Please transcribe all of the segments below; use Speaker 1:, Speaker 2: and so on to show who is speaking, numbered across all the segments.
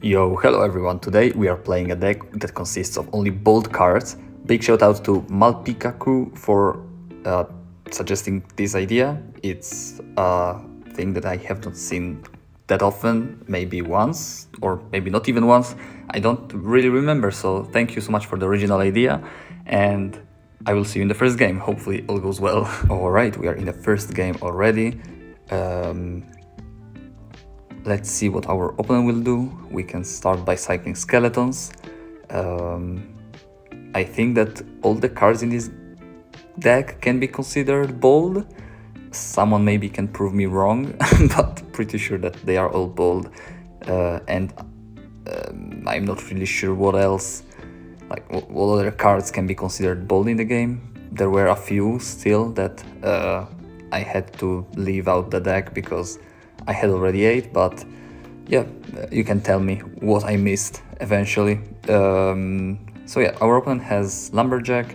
Speaker 1: Yo, hello everyone. Today we are playing a deck that consists of only bold cards. Big shout out to Malpikaku for suggesting this idea. It's a thing that I have not seen that often, maybe once, or maybe not even once. I don't really remember, so thank you so much for the original idea, and I will see you in the first game. Hopefully all goes well. Alright, we are in the first game already. Let's see what our opponent will do. We can start by cycling skeletons. I think that all the cards in this deck can be considered bold. Someone maybe can prove me wrong, but pretty sure that they are all bold. And I'm not really sure what else, like what other cards can be considered bold in the game. There were a few still that I had to leave out the deck because I had already 8, but yeah, you can tell me what I missed eventually. So yeah, our opponent has Lumberjack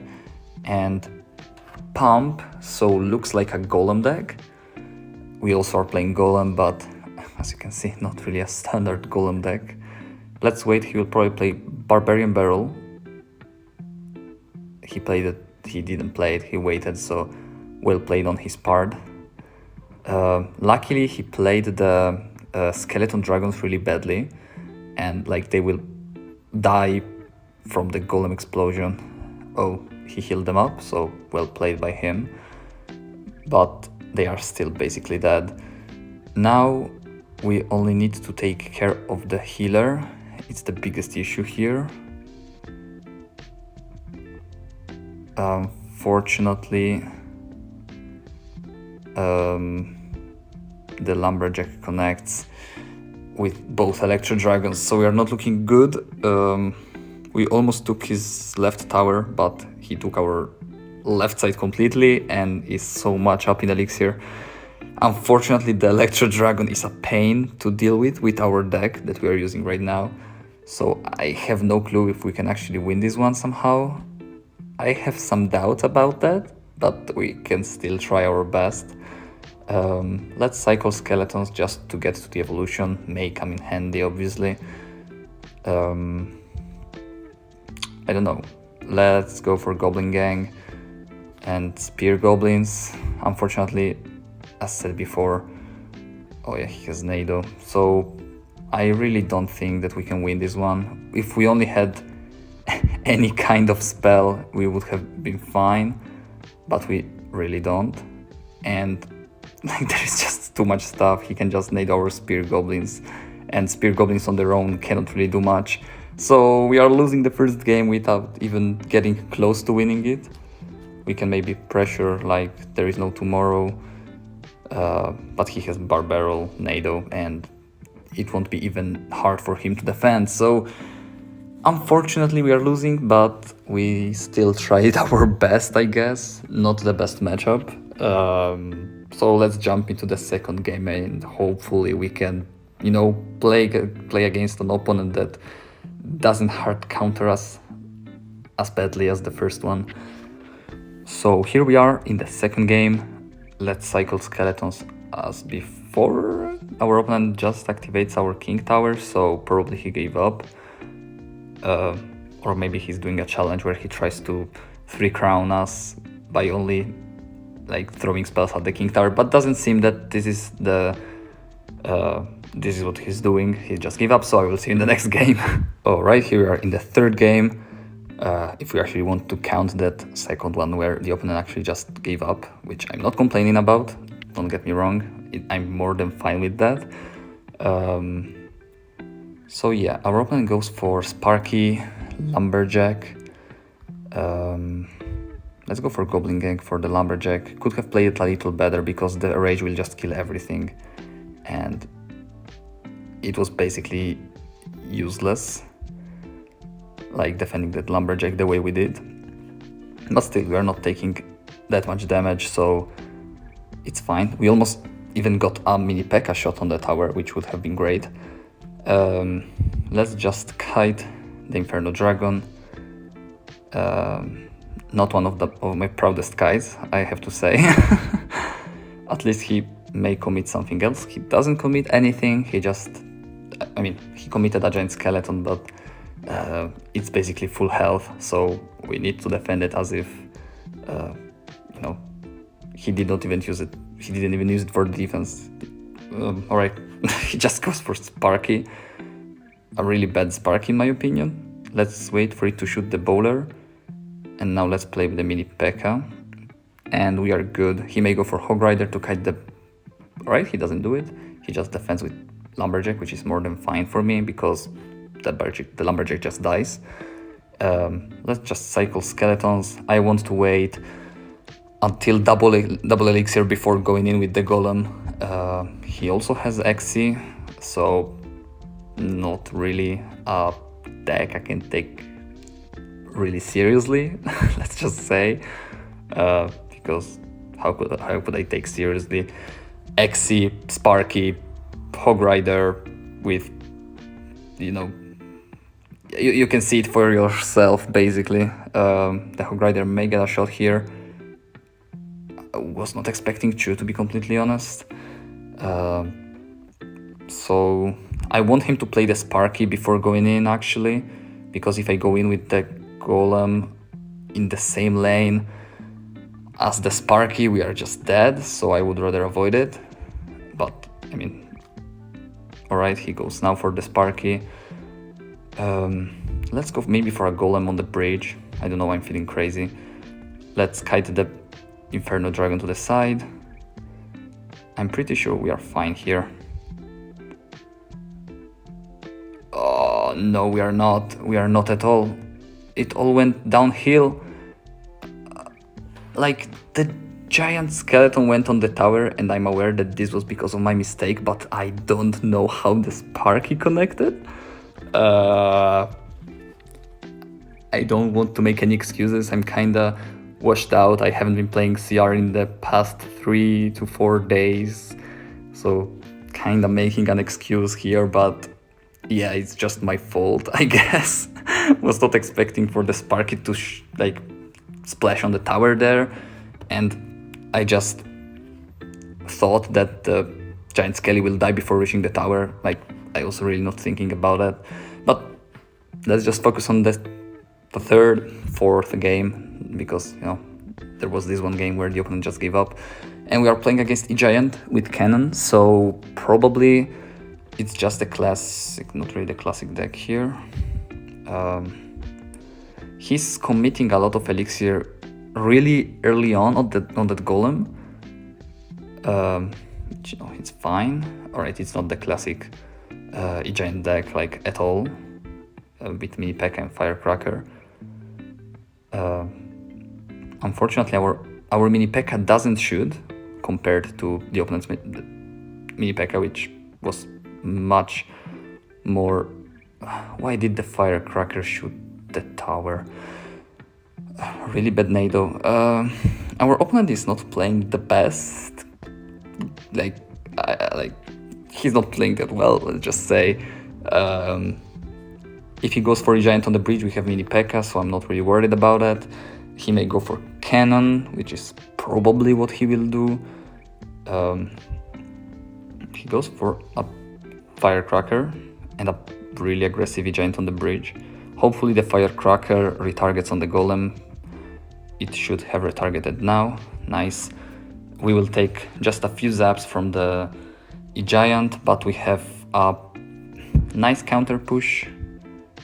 Speaker 1: and Pump, so looks like a Golem deck. We also are playing Golem, but as you can see, not really a standard Golem deck. Let's wait, he will probably play Barbarian Barrel. He played it, he didn't play it, he waited, so well played on his part. Luckily he played the skeleton dragons really badly, and like they will die from the golem explosion. Oh, he healed them up, so well played by him, but they are still basically dead. Now we only need to take care of the healer. It's the biggest issue here. Fortunately, the Lumberjack connects with both Electro Dragons, so we are not looking good. We almost took his left tower, but he took our left side completely and is so much up in Elixir. Unfortunately, the Electro Dragon is a pain to deal with our deck that we are using right now, so I have no clue if we can actually win this one somehow. I have some doubts about that, but we can still try our best. Let's cycle skeletons just to get to the evolution. May come in handy, obviously. I don't know. Let's go for Goblin Gang and Spear Goblins. Unfortunately, as said before, oh yeah, he has Nado. So I really don't think that we can win this one. If we only had any kind of spell, we would have been fine, but we really don't. And like there is just too much stuff. He can just nade our Spear Goblins, and Spear Goblins on their own cannot really do much. So we are losing the first game without even getting close to winning it. We can maybe pressure like there is no tomorrow, but he has Barbarrel, Nado, and it won't be even hard for him to defend. So unfortunately we are losing, but we still tried our best, I guess. Not the best matchup. So let's jump into the second game and hopefully we can, play against an opponent that doesn't hard counter us as badly as the first one. So here we are in the second game. Let's cycle skeletons as before. Our opponent just activates our King Tower, so probably he gave up. Or maybe he's doing a challenge where he tries to 3-crown us by only like throwing spells at the King Tower, but doesn't seem that this is what he's doing. He just gave up, so I will see you in the next game. Alright, here we are in the third game. If we actually want to count that second one where the opponent actually just gave up, which I'm not complaining about, don't get me wrong, I'm more than fine with that. So yeah, our opponent goes for Sparky, Lumberjack. Let's go for Goblin Gang for the Lumberjack. Could have played it a little better because the Rage will just kill everything, and it was basically useless, like defending that Lumberjack the way we did. But still, we are not taking that much damage, so it's fine. We almost even got a mini P.E.K.K.A shot on the tower, which would have been great. Let's just kite the Inferno Dragon. Not one of my proudest kites, I have to say. At least he may commit something else. He doesn't commit anything, he just I mean, he committed a giant skeleton, but it's basically full health, so we need to defend it as if, you know, he didn't even use it for defense. Alright, he just goes for Sparky. A really bad Sparky in my opinion. Let's wait for it to shoot the bowler. And now let's play with the mini P.E.K.K.A. And we are good. He may go for Hog Rider to kite the... Alright, he doesn't do it. He just defends with Lumberjack, which is more than fine for me because the Lumberjack just dies. Let's just cycle Skeletons. I want to wait until double Elixir before going in with the Golem. He also has Xe, so not really a deck I can take really seriously, let's just say, because how could I take seriously Xe, Sparky, Hog Rider with, you know, you can see it for yourself basically. The Hog Rider may get a shot here. I was not expecting Chu, to be completely honest. So I want him to play the Sparky before going in actually, because if I go in with the Golem in the same lane as the Sparky, we are just dead, so I would rather avoid it. But I mean, alright, he goes now for the Sparky. Let's go maybe for a Golem on the bridge. I don't know, I'm feeling crazy. Let's kite the Inferno Dragon to the side. I'm pretty sure we are fine here. Oh, no, we are not. We are not at all. It all went downhill. Like, the giant skeleton went on the tower, and I'm aware that this was because of my mistake, but I don't know how the Sparky connected. I don't want to make any excuses. I'm kinda washed out. I haven't been playing CR in the past 3 to 4 days, so kinda making an excuse here, but yeah, it's just my fault, I guess. Was not expecting for the Sparky to like splash on the tower there, and I just thought that the giant Skelly will die before reaching the tower. Like, I was really not thinking about that. But let's just focus on the third, fourth game, because, you know, there was this one game where the opponent just gave up, and we are playing against E-Giant with Cannon, so probably it's just a classic, not really the classic deck here. He's committing a lot of Elixir really early on that Golem. You know, it's fine. Alright, it's not the classic E-Giant deck like at all, with mini P.E.K.K.A. and Firecracker. Unfortunately, our mini P.E.K.K.A. doesn't shoot compared to the opponent's mini P.E.K.K.A., which was much more... Why did the Firecracker shoot the tower? Really bad Nado. Our opponent is not playing the best. Like he's not playing that well, let's just say. If he goes for a giant on the bridge, we have mini P.E.K.K.A., so I'm not really worried about that. He may go for Cannon, which is probably what he will do. He goes for a Firecracker and a really aggressive giant on the bridge. Hopefully the Firecracker retargets on the Golem. It should have retargeted now. Nice. We will take just a few zaps from the E-Giant, but we have a nice counter push.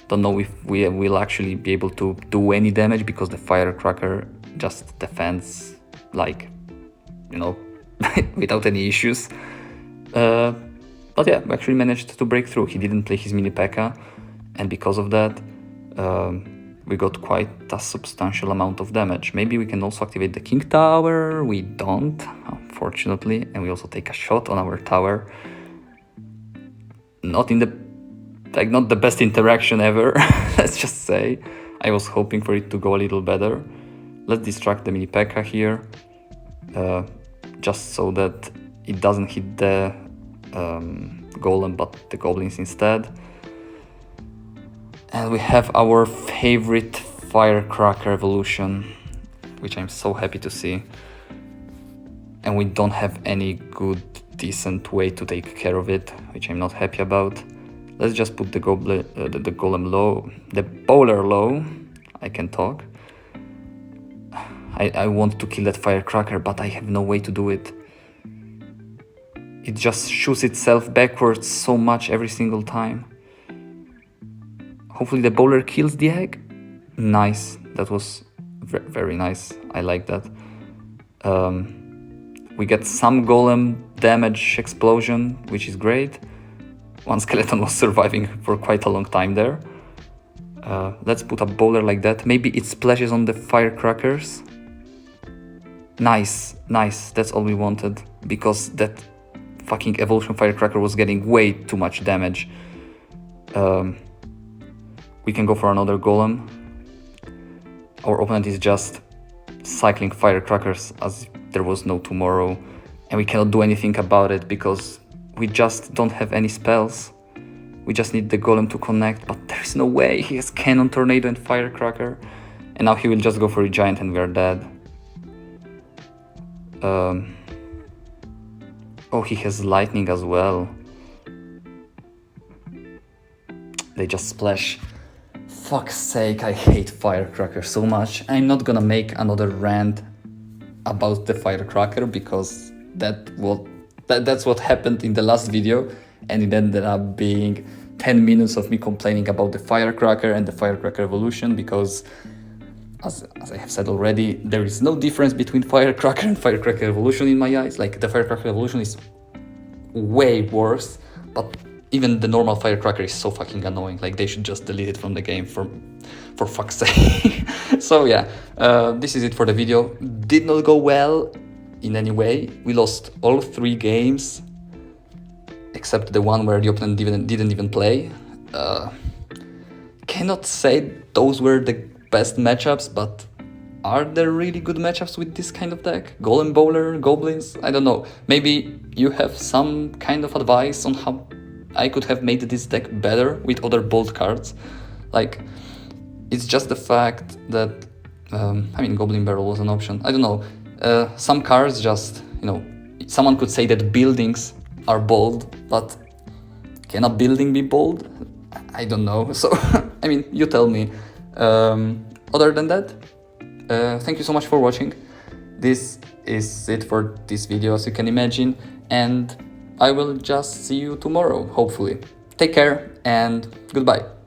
Speaker 1: Don't know if we will actually be able to do any damage because the Firecracker just defends, like, you know, without any issues. But yeah, we actually managed to break through. He didn't play his mini P.E.K.K.A., and because of that, we got quite a substantial amount of damage. Maybe we can also activate the King Tower. We don't, unfortunately, and we also take a shot on our tower. Not the best interaction ever, let's just say. I was hoping for it to go a little better. Let's distract the mini P.E.K.K.A. here, just so that it doesn't hit the Golem, but the Goblins instead. And we have our favorite Firecracker evolution, which I'm so happy to see. And we don't have any good, decent way to take care of it, which I'm not happy about. Let's just put the golem low, the bowler low. I can talk. I want to kill that firecracker, but I have no way to do it. It just shoots itself backwards so much every single time. Hopefully the bowler kills the egg. Nice, that was very nice. I like that. We get some golem damage explosion, which is great. One skeleton was surviving for quite a long time there. Let's put a bowler like that. Maybe it splashes on the firecrackers. Nice, nice. That's all we wanted, because that fucking evolution firecracker was getting way too much damage. We can go for another golem. Our opponent is just cycling firecrackers as if there was no tomorrow, and we cannot do anything about it because we just don't have any spells. We just need the golem to connect, but there's no way. He has cannon, tornado, and firecracker, and now he will just go for a giant and we are dead. Oh, he has lightning as well. They just splash. Fuck's sake, I hate firecracker so much. I'm not gonna make another rant about the firecracker because that's what happened in the last video, and it ended up being 10 minutes of me complaining about the firecracker and the firecracker evolution, because as I have said already, there is no difference between firecracker and firecracker evolution in my eyes. Like, the firecracker evolution is way worse, but even the normal firecracker is so fucking annoying. Like, they should just delete it from the game for fuck's sake. So yeah, this is it for the video. Did not go well in any way. We lost all 3 games except the one where the opponent didn't even play. Cannot say those were the best matchups, but are there really good matchups with this kind of deck? Golem bowler, goblins? I don't know. Maybe you have some kind of advice on how I could have made this deck better with other bold cards. Like, it's just the fact that I mean, Goblin Barrel was an option. I don't know. Some cards just, someone could say that buildings are bold, but can a building be bold? I don't know. So, I mean, you tell me. Other than that, thank you so much for watching. This is it for this video, as you can imagine, and I will just see you tomorrow, hopefully. Take care and goodbye.